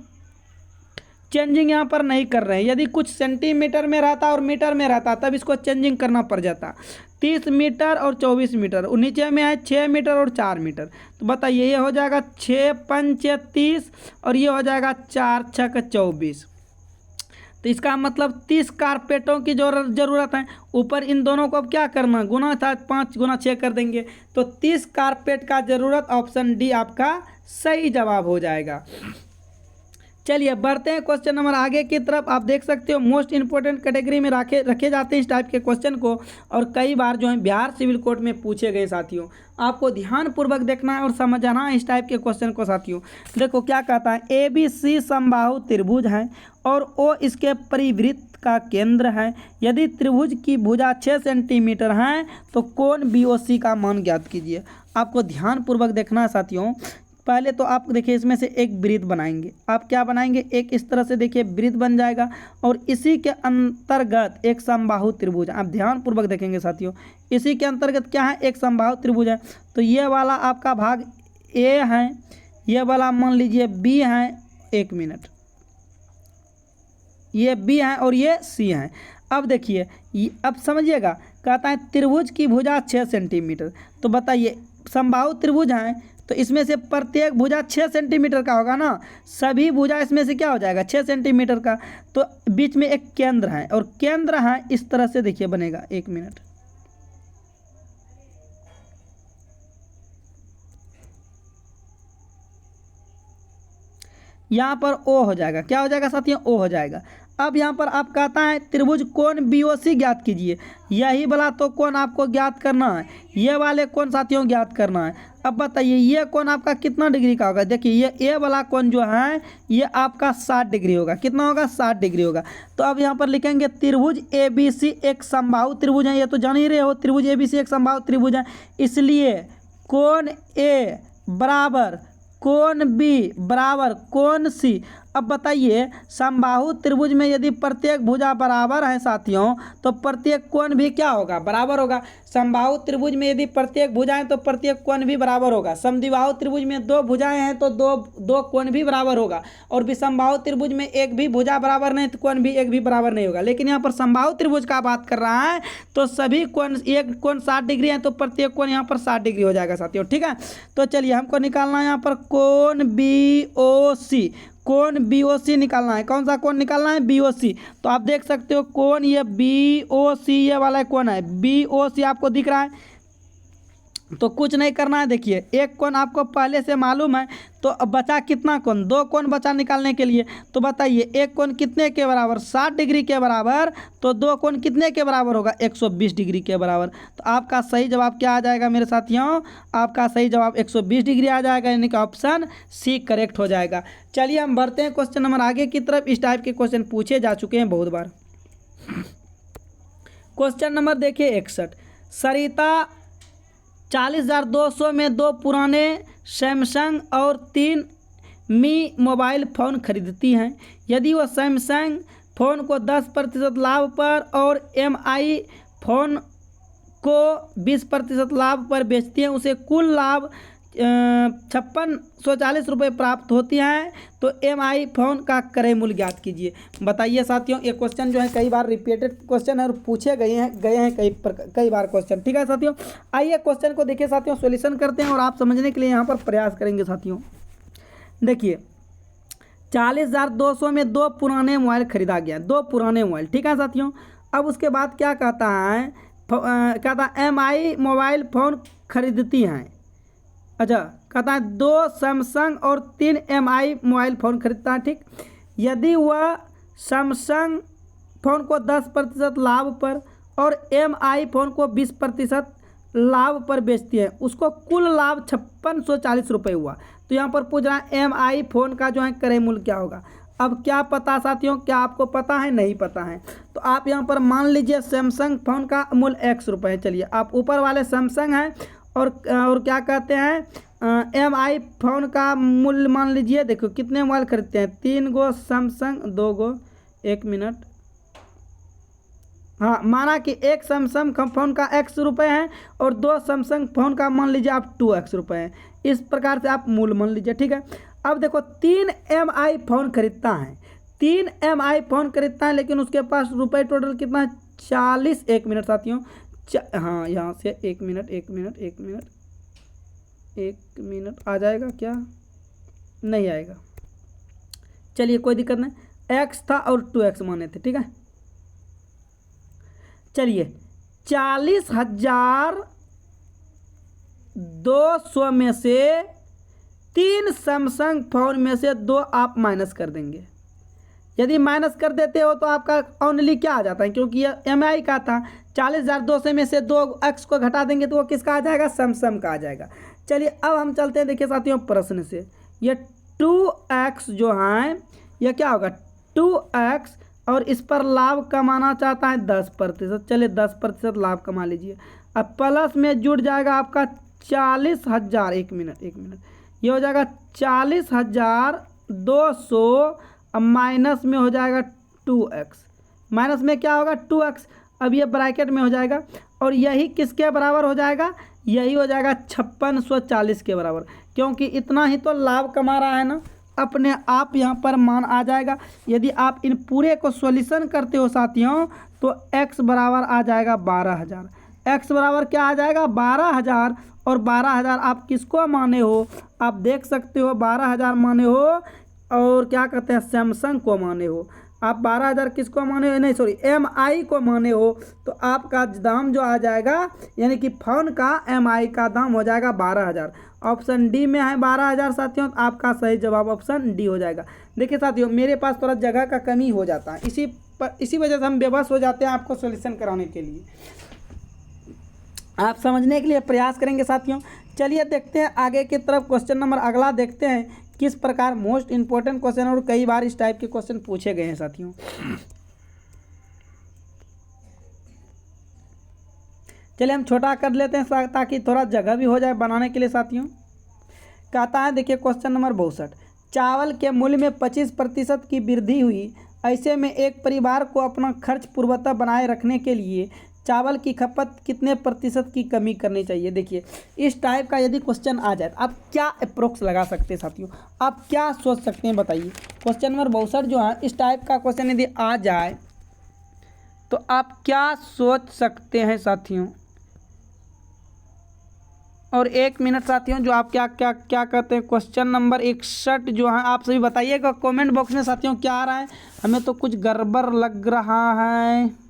चेंजिंग यहाँ पर नहीं कर रहे हैं। यदि कुछ सेंटीमीटर में रहता और मीटर में रहता तब इसको चेंजिंग करना पड़ जाता। 30 मीटर और 24 मीटर, और नीचे में है 6 मीटर और 4 मीटर। तो बताइए ये हो जाएगा 6 पंच 30 और ये हो जाएगा 4 छक 24। तो इसका मतलब 30 कारपेटों की ज़रूरत है। ऊपर इन दोनों को अब क्या करना, गुना था, 5 गुना 6 कर देंगे, तो 30 कारपेट का ज़रूरत, ऑप्शन डी आपका सही जवाब हो जाएगा। चलिए बढ़ते हैं क्वेश्चन नंबर आगे की तरफ। आप देख सकते हो मोस्ट इंपोर्टेंट कैटेगरी में रखे जाते हैं इस टाइप के क्वेश्चन को, और कई बार जो है बिहार सिविल कोड में पूछे गए साथियों। आपको ध्यानपूर्वक देखना है और समझना है इस टाइप के क्वेश्चन को साथियों। देखो क्या कहता है, ABC समबाहु त्रिभुज है और O इसके परिवृत्त का केंद्र है। यदि त्रिभुज की भुजा 6 सेंटीमीटर है तो कोण BOC का मान ज्ञात कीजिए। आपको ध्यानपूर्वक देखना है साथियों। पहले तो आप देखिए इसमें से एक वृत्त बनाएंगे। आप क्या बनाएंगे, एक इस तरह से देखिए वृत्त बन जाएगा, और इसी के अंतर्गत एक समबाहु त्रिभुज। आप ध्यानपूर्वक देखेंगे साथियों, इसी के अंतर्गत क्या है, एक समबाहु त्रिभुज है। तो ये वाला आपका भाग A है, ये वाला मान लीजिए B है, 1 मिनट, ये B है और ये C है। अब देखिए अब समझिएगा, कहता है त्रिभुज की भुजा 6 सेंटीमीटर। तो बताइए समबाहु त्रिभुज है तो इसमें से प्रत्येक भुजा 6 सेंटीमीटर का होगा ना, सभी भुजा इसमें से क्या हो जाएगा 6 सेंटीमीटर का। तो बीच में एक केंद्र है, और केंद्र है इस तरह से देखिए बनेगा, 1 मिनट, यहाँ पर O हो जाएगा। क्या हो जाएगा साथियों, O हो जाएगा। अब यहाँ पर आप कहता है त्रिभुज कोण BOC ज्ञात कीजिए। यही वाला तो कोण आपको ज्ञात करना है, ये वाले कोण साथियों ज्ञात करना है। अब बताइए ये कोण आपका कितना डिग्री का होगा। देखिए ये A वाला कोण जो है ये आपका 60 डिग्री होगा। कितना होगा, 60 डिग्री होगा। तो अब यहाँ पर लिखेंगे त्रिभुज ABC एक समबाहु त्रिभुज है। ये तो जान ही रहे हो, त्रिभुज ABC एक समबाहु त्रिभुज है, इसलिए कोण A बराबर कोण B बराबर कोण C। अब बताइए समबाहु त्रिभुज में यदि प्रत्येक भुजा बराबर है साथियों, तो प्रत्येक कोण भी क्या होगा, बराबर होगा। समबाहु त्रिभुज में यदि प्रत्येक भुजाएं तो प्रत्येक कोण भी बराबर होगा। समद्विबाहु त्रिभुज में 2 भुजाएं हैं तो दो कोण भी बराबर होगा, और विषमबाहु त्रिभुज में एक भी भुजा बराबर नहीं तो कोण भी एक भी बराबर नहीं होगा। लेकिन यहाँ पर समबाहु त्रिभुज का बात कर रहा है तो सभी कोण, एक कोण 60 डिग्री है तो प्रत्येक कोण यहाँ पर 60 डिग्री हो जाएगा साथियों। ठीक है, तो चलिए हमको निकालना है यहाँ पर कोण BOC। कोण BOC निकालना है। कौन सा कोण निकालना है, BOC। तो आप देख सकते हो कोण ये BOC, ये वाला कोण है BOC, आपको दिख रहा है। तो कुछ नहीं करना है, देखिए एक कोण आपको पहले से मालूम है, तो अब बचा कितना कोण, 2 कोण बचा निकालने के लिए। तो बताइए एक कोण कितने के बराबर, 60 डिग्री के बराबर, तो 2 कोण कितने के बराबर होगा, 120 डिग्री के बराबर। तो आपका सही जवाब क्या आ जाएगा मेरे साथियों, आपका सही जवाब 120 डिग्री आ जाएगा, यानी कि ऑप्शन C करेक्ट हो जाएगा। चलिए हम बढ़ते हैं क्वेश्चन नंबर आगे की तरफ। इस टाइप के क्वेश्चन पूछे जा चुके हैं बहुत बार। क्वेश्चन नंबर देखिए 61। सरिता 40,200 में 2 पुराने सैमसंग और 3 मी मोबाइल फ़ोन खरीदती हैं। यदि वह सैमसंग फ़ोन को 10% लाभ पर और MI फ़ोन को 20% लाभ पर बेचती हैं, उसे कुल लाभ 5640 रुपये प्राप्त होती हैं। तो MI फ़ोन का क्रय मूल्य ज्ञात कीजिए। बताइए साथियों, ये क्वेश्चन जो है कई बार रिपीटेड क्वेश्चन है और पूछे गए हैं कई बार क्वेश्चन। ठीक है साथियों, आइए क्वेश्चन को देखिए साथियों, सॉल्यूशन करते हैं और आप समझने के लिए यहाँ पर प्रयास करेंगे साथियों। देखिए 40,200 में 2 पुराने मोबाइल खरीदा गया, 2 पुराने मोबाइल। ठीक है साथियों, अब उसके बाद क्या कहता है, कहता है MI मोबाइल फ़ोन खरीदती हैं। अच्छा, कहता है 2 सैमसंग और 3 MI मोबाइल फ़ोन खरीदता है। ठीक, यदि वह सैमसंग फ़ोन को 10% लाभ पर और MI फ़ोन को 20% लाभ पर बेचती है, उसको कुल लाभ 5640 रुपये हुआ। तो यहाँ पर पूछ रहा है MI फ़ोन का जो है क्रय मूल्य क्या होगा। अब क्या पता साथियों, क्या आपको पता है? नहीं पता है। तो आप यहाँ पर मान लीजिए सैमसंग फ़ोन का मूल्य X रुपये है। चलिए आप ऊपर वाले सैमसंग हैं और क्या कहते हैं MI फ़ोन का मूल्य मान लीजिए। देखो कितने मोबाइल खरीदते हैं, 3 गो सैमसंग, 2 गो, 1 मिनट, हाँ माना कि एक सैमसंग फ़ोन का X रुपये है और 2 सैमसंग फ़ोन का मान लीजिए आप 2X रुपये है। इस प्रकार से आप मूल्य मान लीजिए, ठीक है। अब देखो 3 MI फ़ोन खरीदता है, 3 MI फ़ोन खरीदता है, लेकिन उसके पास रुपये टोटल कितना है? 40। 1 मिनट साथियों, हाँ यहाँ से 1 मिनट 1 मिनट 1 मिनट 1 मिनट आ जाएगा क्या? नहीं आएगा। चलिए कोई दिक्कत नहीं, X था और 2X माने थे, ठीक है। चलिए 40,200 में से 3 सैमसंग फ़ोन में से 2 आप माइनस कर देंगे। यदि माइनस कर देते हो तो आपका ओनली क्या आ जाता है, क्योंकि यह MI का था। 40,200 में से 2X को घटा देंगे तो वो किसका आ जाएगा? सैमसंग का आ जाएगा। चलिए अब हम चलते हैं, देखिए साथियों प्रश्न से। ये 2X जो है यह क्या होगा? 2X, और इस पर लाभ कमाना चाहता है 10%। चलिए 10% लाभ कमा लीजिए। अब प्लस में जुड़ जाएगा आपका 40,000। 1 मिनट ये हो जाएगा 40,200। अब माइनस में हो जाएगा 2X, माइनस में क्या होगा? 2X। अब ये ब्रैकेट में हो जाएगा और यही किसके बराबर हो जाएगा? यही हो जाएगा 5640 के बराबर, क्योंकि इतना ही तो लाभ कमा रहा है ना, अपने आप यहाँ पर मान आ जाएगा। यदि आप इन पूरे को सॉल्यूशन करते हो साथियों तो X बराबर आ जाएगा 12,000। X बराबर क्या आ जाएगा? 12,000। और 12,000 आप किसको माने हो? आप देख सकते हो 12,000 माने हो और क्या कहते हैं सैमसंग को माने हो। आप 12,000 किसको माने हो? नहीं सॉरी, MI को माने हो। तो आपका दाम जो आ जाएगा, यानी कि फ़ोन का MI का दाम हो जाएगा 12,000। ऑप्शन डी में है 12,000 साथियों। तो आपका सही जवाब ऑप्शन डी हो जाएगा। देखिए साथियों मेरे पास थोड़ा जगह का कमी हो जाता है, इसी वजह से हम बेबस हो जाते हैं आपको सॉल्यूशन कराने के लिए। आप समझने के लिए प्रयास करेंगे साथियों। चलिए देखते हैं आगे की तरफ। क्वेश्चन नंबर अगला देखते हैं किस प्रकार मोस्ट इंपॉर्टेंट क्वेश्चन, और कई बार इस टाइप के क्वेश्चन पूछे गए हैं साथियों। चलिए हम छोटा कर लेते हैं ताकि थोड़ा जगह भी हो जाए बनाने के लिए साथियों। कहता है देखिए क्वेश्चन नंबर 62, चावल के मूल्य में 25% की वृद्धि हुई, ऐसे में एक परिवार को अपना खर्च पूर्वता बनाए रखने के लिए चावल की खपत कितने प्रतिशत की कमी करनी चाहिए। देखिए इस टाइप का यदि क्वेश्चन आ जाए तो आप क्या अप्रोक्स लगा सकते हैं साथियों, आप क्या सोच सकते हैं बताइए। क्वेश्चन नंबर 62 जो है इस टाइप का क्वेश्चन यदि आ जाए तो आप क्या सोच सकते हैं साथियों। और 1 मिनट साथियों, जो आप क्या कहते हैं क्वेश्चन नंबर 61 जो है आप सभी बताइएगा कमेंट बॉक्स में साथियों क्या आ रहा है। हमें तो कुछ गड़बड़ लग रहा है।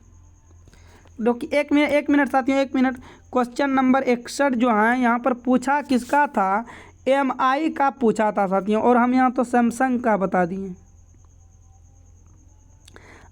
देखिए 1 मिनट साथियों, 1 मिनट। क्वेश्चन नंबर 61 जो है यहाँ पर पूछा किसका था? MI का पूछा था साथियों, और हम यहाँ तो सैमसंग का बता दिए।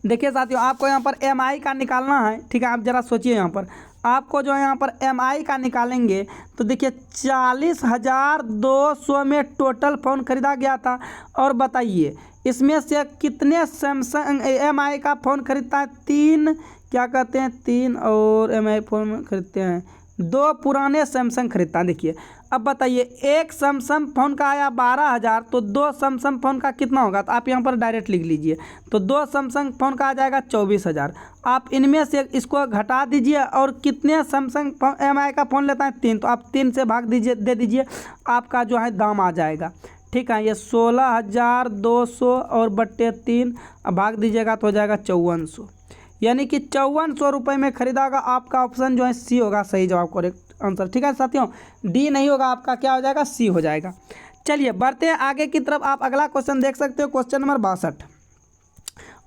देखिए साथियों आपको यहाँ पर MI का निकालना है, ठीक है। आप ज़रा सोचिए यहाँ पर आपको जो है यहाँ पर MI का निकालेंगे तो देखिए 40,200 में टोटल फ़ोन खरीदा गया था। और बताइए इसमें से कितने सैमसंग MI का फ़ोन खरीदता है? 3 क्या कहते हैं 3 और MI फ़ोन खरीदते हैं, 2 पुराने सैमसंग खरीदता है। देखिए अब बताइए एक सैमसंग फ़ोन का आया 12,000, तो 2 सैमसंग फ़ोन का कितना होगा? तो आप यहाँ पर डायरेक्ट लिख लीजिए। तो 2 सैमसंग फ़ोन का आ जाएगा 24,000। आप इनमें से इसको घटा दीजिए और कितने सैमसंग MI का फ़ोन लेता है? 3, तो आप 3 से भाग दीजिए, दे दीजिए, आपका जो है दाम आ जाएगा। ठीक है, ये 16,200 और बट्टे 3 भाग दीजिएगा तो हो जाएगा 5400, यानी कि 5400 रुपये में खरीदागा। आपका ऑप्शन जो है सी होगा सही जवाब, करेक्ट आंसर। ठीक है साथियों, डी नहीं होगा, आपका क्या हो जाएगा? सी हो जाएगा। चलिए बढ़ते हैं आगे की तरफ। आप अगला क्वेश्चन देख सकते हो, क्वेश्चन नंबर 62।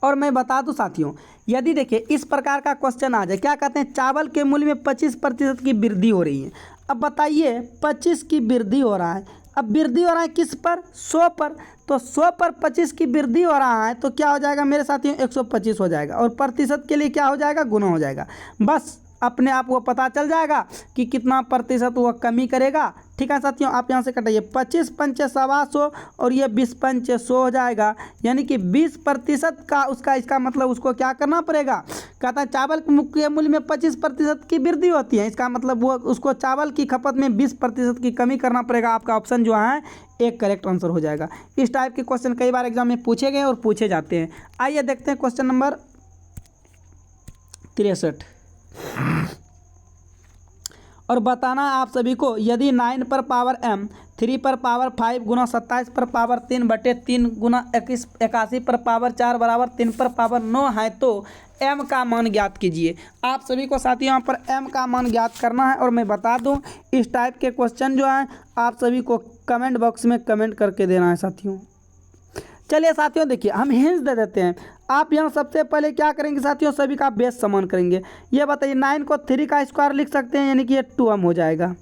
और मैं बता दूं साथियों, यदि देखिए इस प्रकार का क्वेश्चन आ जाए, क्या कहते हैं चावल के मूल्य में 25% की वृद्धि हो रही है। अब बताइए 25 की वृद्धि हो रहा है, अब वृद्धि हो रहा है किस पर? 100 पर। तो 100 पर 25 की वृद्धि हो रहा है तो क्या हो जाएगा मेरे साथियों? 125 हो जाएगा। और प्रतिशत के लिए क्या हो जाएगा? गुना हो जाएगा। बस अपने आप वो पता चल जाएगा कि कितना प्रतिशत वह कमी करेगा। ठीक है साथियों, आप यहाँ से कटाइए 25 पंचे 125 और ये 20 पंचे 100 हो जाएगा, यानी कि 20% का उसका इसका मतलब उसको क्या करना पड़ेगा। कहता है चावल के मूल्य में 25% की वृद्धि होती है, इसका मतलब वो उसको चावल की खपत में 20% की कमी करना पड़ेगा। आपका ऑप्शन जो है एक करेक्ट आंसर हो जाएगा। इस टाइप के क्वेश्चन कई बार एग्जाम में पूछे गए और पूछे जाते हैं। आइए देखते हैं क्वेश्चन नंबर 63 और बताना आप सभी को यदि 9 पर पावर m 3 पर पावर 5 गुना 27 पर पावर 3/3 गुना 81 पर पावर 4 बराबर 3 पर पावर 9 है तो m का मान ज्ञात कीजिए। आप सभी को साथियों यहाँ पर m का मान ज्ञात करना है और मैं बता दूं इस टाइप के क्वेश्चन जो है आप सभी को कमेंट बॉक्स में कमेंट करके देना है साथियों। चलिए साथियों देखिए हम हिंट्स दे देते हैं। आप यहाँ सबसे पहले क्या करेंगे साथियों, सभी का बेस समान करेंगे। ये बताइए 9 को 3 का स्क्वायर लिख सकते हैं, यानी कि ये 2m हो जाएगा।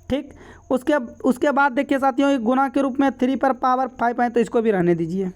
ठीक, उसके बाद देखिए साथियों ये गुना के रूप में 3 पर पावर 5 है तो इसको भी रहने दीजिए।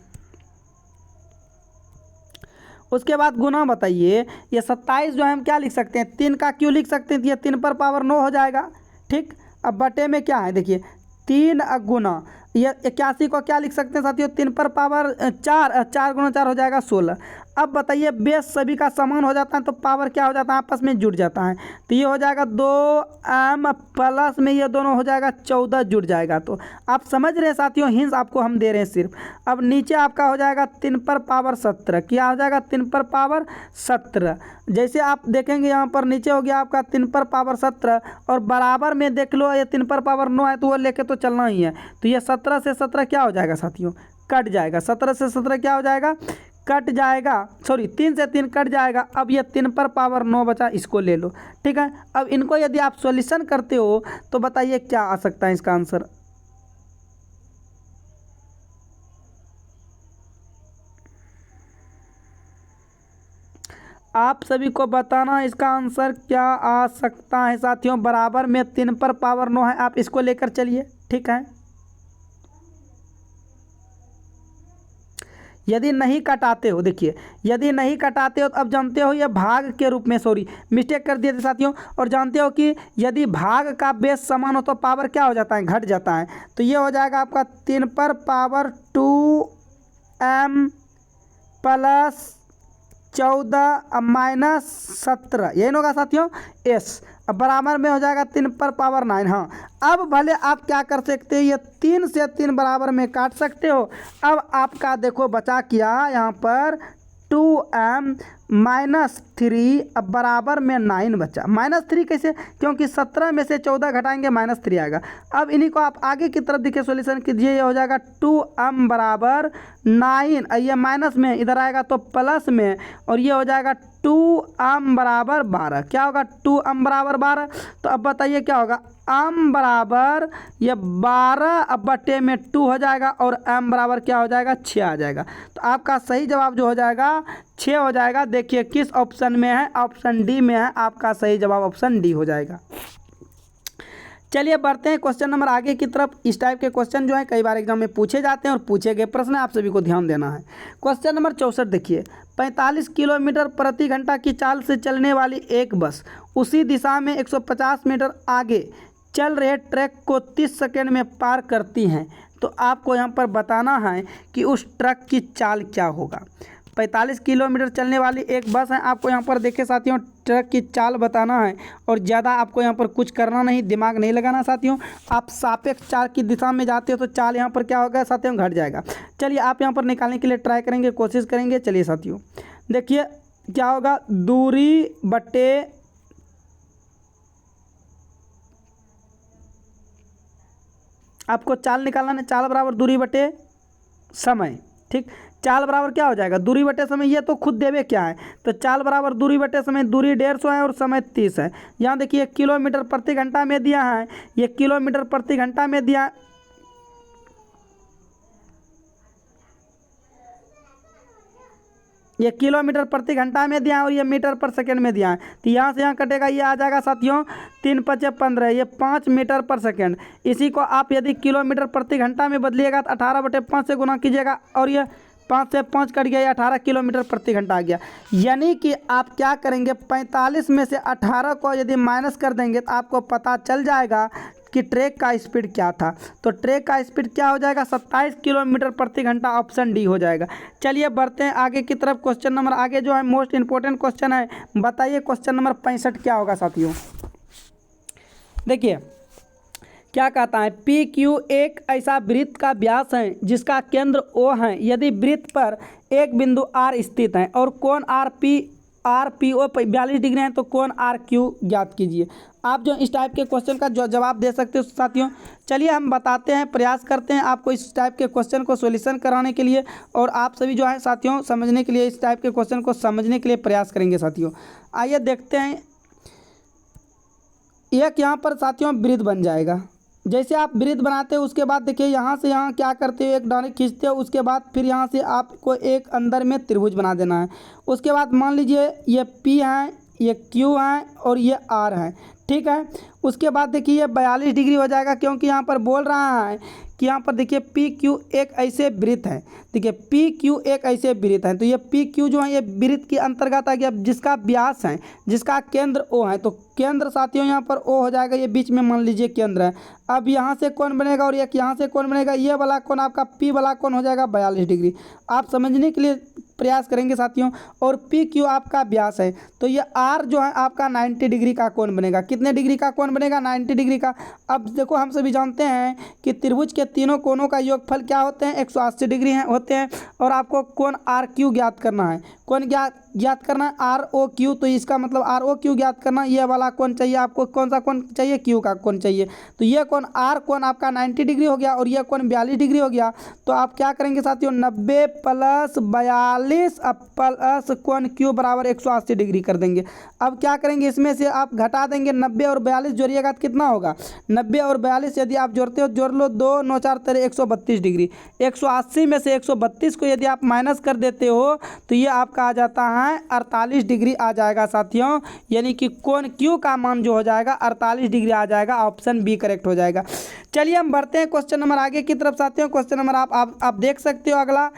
उसके बाद गुना बताइए ये 27 जो है हम क्या लिख सकते हैं, 3 का क्यों लिख सकते हैं, ये 3 पर पावर 9 हो जाएगा। ठीक, अब बटे में क्या है देखिए 3 गुना ये 81 को क्या लिख सकते हैं साथियों, 3 पर पावर 4 गुना 4 हो जाएगा 16। अब बताइए बेस सभी का समान हो जाता है तो पावर क्या हो जाता है, आपस में जुड़ जाता है। तो ये हो जाएगा 2m प्लस में ये दोनों हो जाएगा 14 जुड़ जाएगा। तो आप समझ रहे हैं साथियों, हिंस आपको हम दे रहे हैं सिर्फ। अब नीचे आपका हो जाएगा 3 पर पावर 17, क्या हो जाएगा 3 पर पावर 17। जैसे आप देखेंगे यहाँ पर नीचे हो गया आपका 3 पर पावर 17 और बराबर में देख लो ये 3 पर पावर 9 है तो वो लेके तो चलना ही है। तो ये 17 से 17 क्या हो जाएगा साथियों, कट जाएगा। 17 से 17 क्या हो जाएगा, कट जाएगा, सॉरी 3 से 3 कट जाएगा। अब ये 3 पर पावर 9 बचा, इसको ले लो। ठीक है, अब इनको यदि आप सॉल्यूशन करते हो तो बताइए क्या आ सकता है इसका आंसर। आप सभी को बताना इसका आंसर क्या आ सकता है साथियों। बराबर में 3 पर पावर 9 है, आप इसको लेकर चलिए। ठीक है, यदि नहीं कटाते हो, देखिए यदि नहीं कटाते हो तो अब जानते हो ये भाग के रूप में, सॉरी मिस्टेक कर दिए थे साथियों। और जानते हो कि यदि भाग का बेस समान हो तो पावर क्या हो जाता है, घट जाता है। तो ये हो जाएगा आपका 3 पर पावर 2m प्लस 14 माइनस 17, यही होगा साथियों s। अब बराबर में हो जाएगा 3 पर पावर 9। हाँ, अब भले आप क्या कर सकते हो, ये 3 से 3 बराबर में काट सकते हो। अब आपका देखो बचा क्या यहाँ पर 2m माइनस 3, अब बराबर में 9 बचा। -3 कैसे, क्योंकि 17 में से 14 घटाएंगे -3 आएगा। अब इन्हीं को आप आगे की तरफ देखिए सॉल्यूशन कीजिए, ये हो जाएगा 2m बराबर 9, ये माइनस में इधर आएगा तो प्लस में, और ये हो जाएगा 2m बराबर 12। क्या होगा 2m बराबर 12। तो अब बताइए क्या होगा, m बराबर ये 12 अब बटे में 2 हो जाएगा और m बराबर क्या हो जाएगा 6 आ जाएगा। तो आपका सही जवाब जो हो जाएगा 6 हो जाएगा। देखिए किस ऑप्शन में है, ऑप्शन डी में है। आपका सही जवाब ऑप्शन डी हो जाएगा। चलिए बढ़ते हैं क्वेश्चन नंबर आगे की तरफ। इस टाइप के क्वेश्चन जो है कई बार एग्जाम में पूछे जाते हैं और पूछे गए प्रश्न आप सभी को ध्यान देना है। क्वेश्चन नंबर 64 देखिए, 45 किलोमीटर प्रति घंटा की चाल से चलने वाली एक बस उसी दिशा में 150 मीटर आगे चल रहे ट्रक को 30 सेकेंड में पार करती हैं। तो आपको यहाँ पर बताना है कि उस ट्रक की चाल क्या होगा। 45 किलोमीटर चलने वाली एक बस है, आपको यहाँ पर देखिए साथियों ट्रक की चाल बताना है और ज़्यादा आपको यहाँ पर कुछ करना नहीं, दिमाग नहीं लगाना साथियों। आप सापेक्ष चाल की दिशा में जाते हो तो चाल यहाँ पर क्या होगा साथियों, घट जाएगा। चलिए आप यहाँ पर निकालने के लिए ट्राई करेंगे, कोशिश करेंगे। चलिए साथियों देखिए क्या होगा, दूरी बटे आपको चाल निकालना है, चाल बराबर दूरी बटे समय। ठीक, चाल बराबर क्या हो जाएगा, दूरी बटे समय। ये तो खुद देवे क्या है, तो चाल बराबर दूरी बटे समय। दूरी 150 है और समय 30 है। यहाँ देखिए किलोमीटर प्रति घंटा में दिया है, ये किलोमीटर प्रति घंटा में दिया, ये किलोमीटर प्रति घंटा में दिया है और ये मीटर पर सेकंड में दिया है। तो यहाँ से यहाँ कटेगा, ये आ जाएगा साथियों 3 × 5 = 15, ये 5 मीटर पर सेकंड। इसी को आप यदि किलोमीटर प्रति घंटा में बदलिएगा तो 18/5 से गुना कीजिएगा और ये 5 से 5 कट गया, 18 किलोमीटर प्रति घंटा आ गया। यानी कि आप क्या करेंगे, 45 में से 18 को यदि माइनस कर देंगे तो आपको पता चल जाएगा कि ट्रैक का स्पीड क्या था। तो ट्रैक का स्पीड क्या हो जाएगा, 27 किलोमीटर प्रति घंटा, ऑप्शन डी हो जाएगा। चलिए बढ़ते हैं आगे की तरफ। क्वेश्चन नंबर आगे जो है मोस्ट इंपॉर्टेंट क्वेश्चन है, बताइए क्वेश्चन नंबर 65 क्या होगा साथियों। देखिए क्या कहता है, पी क्यू एक ऐसा वृत्त का व्यास है जिसका केंद्र ओ है। यदि वृत्त पर एक बिंदु आर स्थित है और कोण आर पी ओ 42 डिग्री है तो कोण आर क्यू ज्ञात कीजिए। आप जो इस टाइप के क्वेश्चन का जो जवाब दे सकते हो साथियों। चलिए हम बताते हैं, प्रयास करते हैं आपको इस टाइप के क्वेश्चन को सॉल्यूशन कराने के लिए, और आप सभी जो है साथियों समझने के लिए, इस टाइप के क्वेश्चन को समझने के लिए प्रयास करेंगे साथियों। आइए देखते हैं, एक यहाँ पर साथियों वृत्त बन जाएगा। जैसे आप वृत्त बनाते हो उसके बाद देखिए यहाँ से यहाँ क्या करते हो, एक डायरेक्ट खींचते हो, उसके बाद फिर यहाँ से आपको एक अंदर में त्रिभुज बना देना है। उसके बाद मान लीजिए ये P है, ये Q है और ये R है, ठीक है। उसके बाद देखिए ये 42 डिग्री हो जाएगा, क्योंकि यहाँ पर बोल रहा है कि यहाँ पर देखिए पी क्यू एक ऐसे वृत्त है। देखिए पी क्यू एक ऐसे वृत्त हैं, तो ये पी क्यू जो है ये वृत्त के अंतर्गत आ गया, जिसका व्यास है, जिसका केंद्र ओ है। तो केंद्र साथियों यहाँ पर ओ हो जाएगा, ये बीच में मान लीजिए केंद्र है। अब यहाँ से कौन बनेगा और एक यहाँ से कौन बनेगा, ये वाला कौन आपका पी वाला कौन हो जाएगा 42 डिग्री। आप समझने के लिए प्रयास करेंगे साथियों। और पी क्यू आपका व्यास है, तो ये आर जो है आपका 90 डिग्री का कोण बनेगा। कितने डिग्री का कोण बनेगा, 90 डिग्री का। अब देखो हम सभी जानते हैं कि त्रिभुज के तीनों कोणों का योगफल क्या होते हैं, 180 डिग्री होते हैं। और आपको कोण आर क्यू ज्ञात करना है, कोण ज्ञात करना है आर ओ क्यू। तो इसका मतलब आर ओ क्यू ज्ञात करना, ये वाला कोण चाहिए आपको। कौन सा कोण चाहिए, क्यू का कोण चाहिए। तो ये कोण आर कोण आपका 90 डिग्री हो गया और ये कोण 42 डिग्री हो गया। तो आप क्या करेंगे साथियों, 90 प्लस 42 प्लस कोण क्यू बराबर 180 डिग्री कर देंगे। अब क्या करेंगे, इसमें से आप घटा देंगे, 90 और 42 जोड़िएगा तो कितना होगा, 90 और 42 यदि आप जोड़ते हो, जोड़ लो, 2 9 4 13 132 डिग्री। 180 में से 132 को यदि आप माइनस कर देते हो तो ये आपका आ जाता है 48 डिग्री आ जाएगा साथियों। यानी कि कोण क्यू का मान जो हो जाएगा 48 डिग्री आ जाएगा, ऑप्शन बी करेक्ट हो जाएगा। चलिए हम बढ़ते हैं क्वेश्चन नंबर आगे की तरफ साथियों। क्वेश्चन नंबर आप देख सकते हो अगला,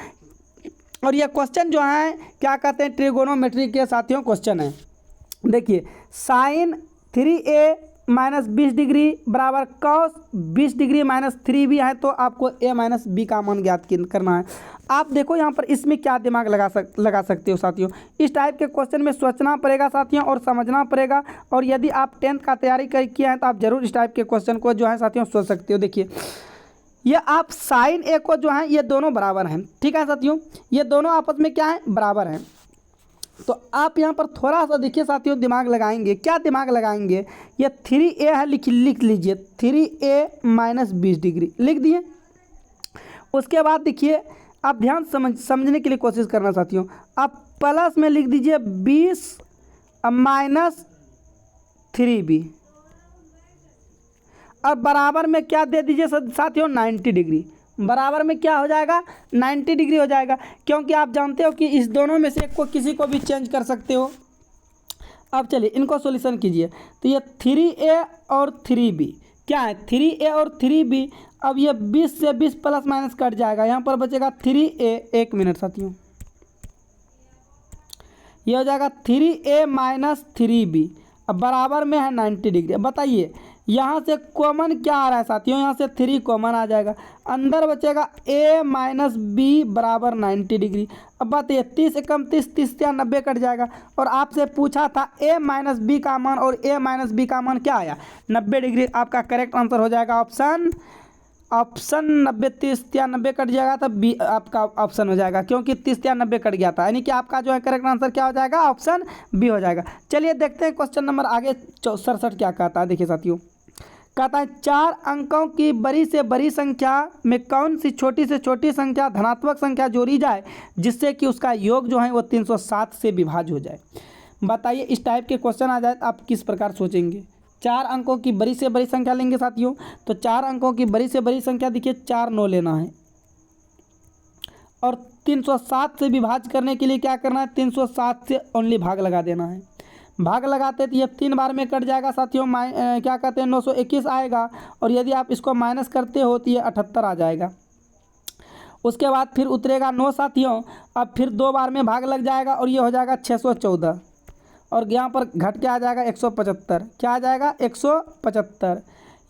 और ये क्वेश्चन जो है क्या कहते हैं, ट्रिगोनोमेट्री के साथियों क्वेश्चन है। देखिए साइन 3a माइनस 20 डिग्री बराबर कॉस 20 डिग्री माइनस 3b है, तो आपको a माइनस बी का मान ज्ञात करना है। आप देखो यहाँ पर इसमें क्या दिमाग लगा सकते हो साथियों। इस टाइप के क्वेश्चन में सोचना पड़ेगा साथियों और समझना पड़ेगा। और यदि आप 10th का तैयारी किया है तो आप जरूर इस टाइप के क्वेश्चन को जो है साथियों सोच सकते हो। देखिए ये आप साइन ए को जो है ये दोनों बराबर हैं, ठीक है साथियों, ये दोनों आपस में क्या है, बराबर हैं। तो आप यहाँ पर थोड़ा सा देखिए साथियों दिमाग लगाएंगे। क्या दिमाग लगाएंगे, ये 3a है, लिख लीजिए 3a माइनस 20 डिग्री लिख दिए। उसके बाद देखिए आप ध्यान समझने के लिए कोशिश करना साथियों। आप प्लस में लिख दीजिए 20 माइनस 3b और बराबर में क्या दे दीजिए साथियों, 90 डिग्री। बराबर में क्या हो जाएगा, 90 डिग्री हो जाएगा, क्योंकि आप जानते हो कि इस दोनों में से एक को किसी को भी चेंज कर सकते हो। अब चलिए इनको सॉल्यूशन कीजिए। तो ये 3a और 3b क्या है, 3a और 3b। अब ये 20 से 20 प्लस माइनस कट जाएगा, यहाँ पर बचेगा 3a। एक मिनट साथियों, ये हो जाएगा 3a माइनस 3b, अब बराबर में है 90 डिग्री। अब बताइए यहाँ से कॉमन क्या आ रहा है साथियों, यहाँ से 3 कॉमन आ जाएगा, अंदर बचेगा a माइनस बी बराबर 90 डिग्री। अब बताइए 30 एकम 30, 30 या 90 कट जाएगा। और आपसे पूछा था a माइनस बी का मान, और a माइनस बी का मान क्या आया, 90 डिग्री। आपका करेक्ट आंसर हो जाएगा ऑप्शन 90। 30 या 90 कट जाएगा तब बी आपका ऑप्शन हो जाएगा, क्योंकि 30 या 90 कट गया था, यानी कि आपका जो है करेक्ट आंसर क्या हो जाएगा, ऑप्शन बी हो जाएगा। चलिए देखते हैं क्वेश्चन नंबर आगे 67 क्या कहता है। देखिए साथियों कहता है 4 अंकों की बड़ी से बड़ी संख्या में कौन सी छोटी से छोटी संख्या धनात्मक संख्या जोड़ी जाए जिससे कि उसका योग जो है वो 307 से विभाज्य हो जाए। बताइए इस टाइप के क्वेश्चन आ जाए तो आप किस प्रकार सोचेंगे। 4 अंकों की बड़ी से बड़ी संख्या लेंगे साथियों, तो 4 अंकों की बड़ी से बड़ी संख्या देखिए 4 9 लेना है, और 307 से विभाज्य करने के लिए क्या करना है, 307 से ओनली भाग लगा देना है। भाग लगाते तो ये 3 बार में कट जाएगा साथियों, क्या कहते हैं 921 आएगा, और यदि आप इसको माइनस करते हो तो ये 78 आ जाएगा। उसके बाद फिर उतरेगा 9 साथियों। अब फिर 2 बार में भाग लग जाएगा और ये हो जाएगा 614 और यहाँ पर घट के आ जाएगा 175। क्या आ जाएगा 175,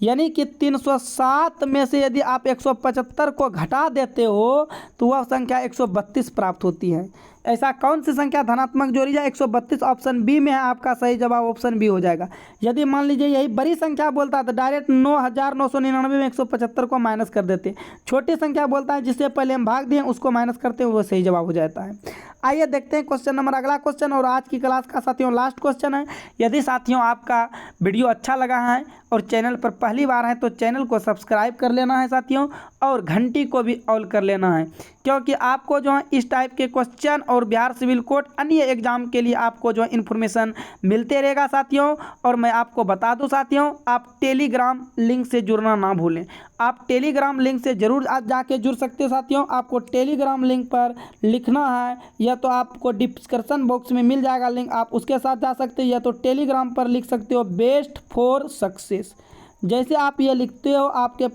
यानी कि 307 में से यदि आप 175 को घटा देते हो तो वह संख्या 132 प्राप्त होती है। ऐसा कौन सी संख्या धनात्मक जोड़ी जाए? 132 ऑप्शन बी में है आपका सही जवाब, ऑप्शन बी हो जाएगा। यदि मान लीजिए यही बड़ी संख्या बोलता है तो डायरेक्ट 9999 में 175 को माइनस कर देते। छोटी संख्या बोलता है जिससे पहले हम भाग दिए उसको माइनस करते हैं, वो सही जवाब हो जाता है। आइए देखते हैं क्वेश्चन नंबर अगला क्वेश्चन और आज की क्लास का साथियों लास्ट क्वेश्चन है। यदि साथियों आपका वीडियो अच्छा लगा है और चैनल पर पहली बार है तो चैनल को सब्सक्राइब कर लेना है साथियों और घंटी को भी ऑल कर लेना है, क्योंकि आपको जो है इस टाइप के क्वेश्चन और बिहार सिविल कोड अन्य एग्जाम के लिए आपको जो है इन्फॉर्मेशन मिलते रहेगा साथियों। और मैं आपको बता दूं साथियों, आप टेलीग्राम लिंक से जुड़ना ना भूलें। आप टेलीग्राम लिंक से ज़रूर आज जाके जुड़ सकते हो साथियों। आपको टेलीग्राम लिंक पर लिखना है या तो आपको डिस्क्रिप्शन बॉक्स में मिल जाएगा लिंक, आप उसके साथ जा सकते हो, या तो टेलीग्राम पर लिख सकते हो बेस्ट फॉर सक्सेस। जैसे आप ये लिखते हो आपके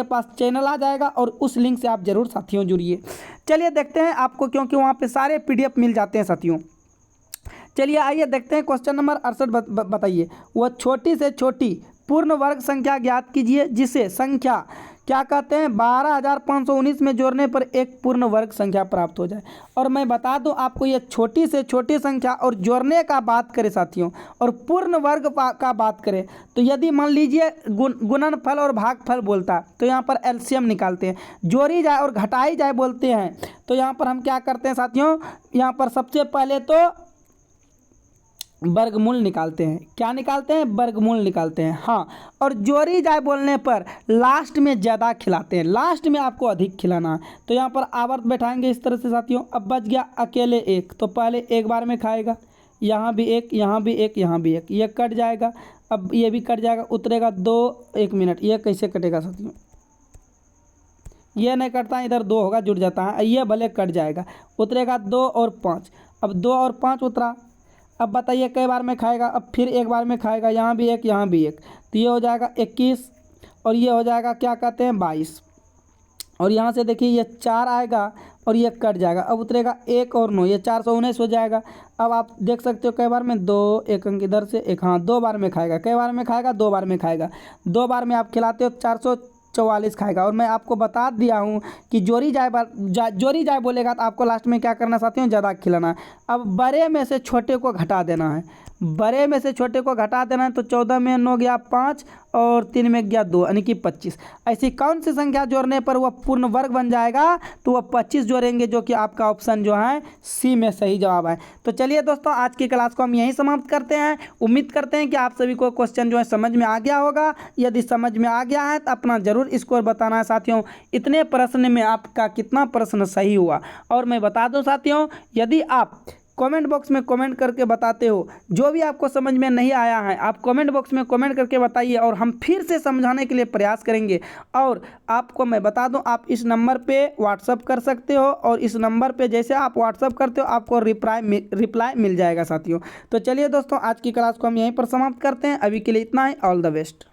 पास चैनल आ जाएगा और उस लिंक से आप ज़रूर साथियों जुड़िए। चलिए देखते हैं आपको, क्योंकि वहाँ पे सारे PDF मिल जाते हैं साथियों। चलिए आइए देखते हैं क्वेश्चन नंबर 68 बताइए। वह छोटी से छोटी पूर्ण वर्ग संख्या ज्ञात कीजिए जिसे संख्या क्या कहते हैं 12519 में जोड़ने पर एक पूर्ण वर्ग संख्या प्राप्त हो जाए। और मैं बता दूं आपको, ये छोटी से छोटी संख्या और जोड़ने का बात करें साथियों और पूर्ण वर्ग का बात करें तो यदि मान लीजिए गुणनफल और भागफल बोलता तो यहाँ पर एलसीएम निकालते हैं। जोड़ी जाए और घटाई जाए बोलते हैं तो यहाँ पर हम क्या करते हैं साथियों, यहाँ पर सबसे पहले तो वर्गमूल निकालते हैं। क्या निकालते हैं? वर्गमूल निकालते हैं। हाँ, और जोड़ी जाए बोलने पर लास्ट में ज़्यादा खिलाते हैं, लास्ट में आपको अधिक खिलाना है। तो यहाँ पर आवर्त बैठाएंगे इस तरह से साथियों। अब बच गया अकेले एक, तो पहले एक बार में खाएगा, यहाँ भी एक, यहाँ भी एक, यहाँ भी एक, ये कट जाएगा। अब ये भी कट जाएगा, उतरेगा 2, 1 मिनट। ये कैसे कटेगा साथियों? ये नहीं कटता, इधर 2 होगा, जुड़ जाता है। ये भले कट जाएगा, उतरेगा 2 और 5। अब 2 और 5 उतरा। अब बताइए कई बार में खाएगा? अब फिर एक बार में खाएगा, यहाँ भी एक, यहाँ भी एक, तो ये हो जाएगा 21 और ये हो जाएगा क्या कहते हैं 22। और यहाँ से देखिए ये 4 आएगा और ये कट जाएगा। अब उतरेगा 1 और 9, ये 419 हो जाएगा। अब आप देख सकते हो कई बार में 2, एक अंक इधर से एक, हाँ 2 बार में खाएगा। कई बार में खाएगा? 2 बार में खाएगा। 2 बार में आप खिलाते हो 444 खाएगा। और मैं आपको बता दिया हूँ कि जोड़ी जाए बोलेगा तो आपको लास्ट में क्या करना साथियों, ज़्यादा खिलाना है। अब बड़े में से छोटे को घटा देना है, बड़े में से छोटे को घटा देना है। तो 14 में 9 गया 5 और 3 में गया 2, यानी कि 25। ऐसी कौन सी संख्या जोड़ने पर वह पूर्ण वर्ग बन जाएगा? तो वह 25 जोड़ेंगे, जो कि आपका ऑप्शन जो है सी में सही जवाब है। तो चलिए दोस्तों, आज की क्लास को हम यहीं समाप्त करते हैं। उम्मीद करते हैं कि आप सभी को क्वेश्चन जो है समझ में आ गया होगा। यदि समझ में आ गया है तो अपना ज़रूर स्कोर बताना है साथियों। इतने प्रश्न में आपका कितना प्रश्न सही हुआ। और मैं बता दूं साथियों, यदि आप कमेंट बॉक्स में कमेंट करके बताते हो, जो भी आपको समझ में नहीं आया है आप कमेंट बॉक्स में कमेंट करके बताइए और हम फिर से समझाने के लिए प्रयास करेंगे। और आपको मैं बता दूं, आप इस नंबर पे व्हाट्सअप कर सकते हो और इस नंबर पे जैसे आप व्हाट्सअप करते हो आपको रिप्लाई मिल जाएगा साथियों। तो चलिए दोस्तों, आज की क्लास को हम यहीं पर समाप्त करते हैं। अभी के लिए इतना ही। All the best.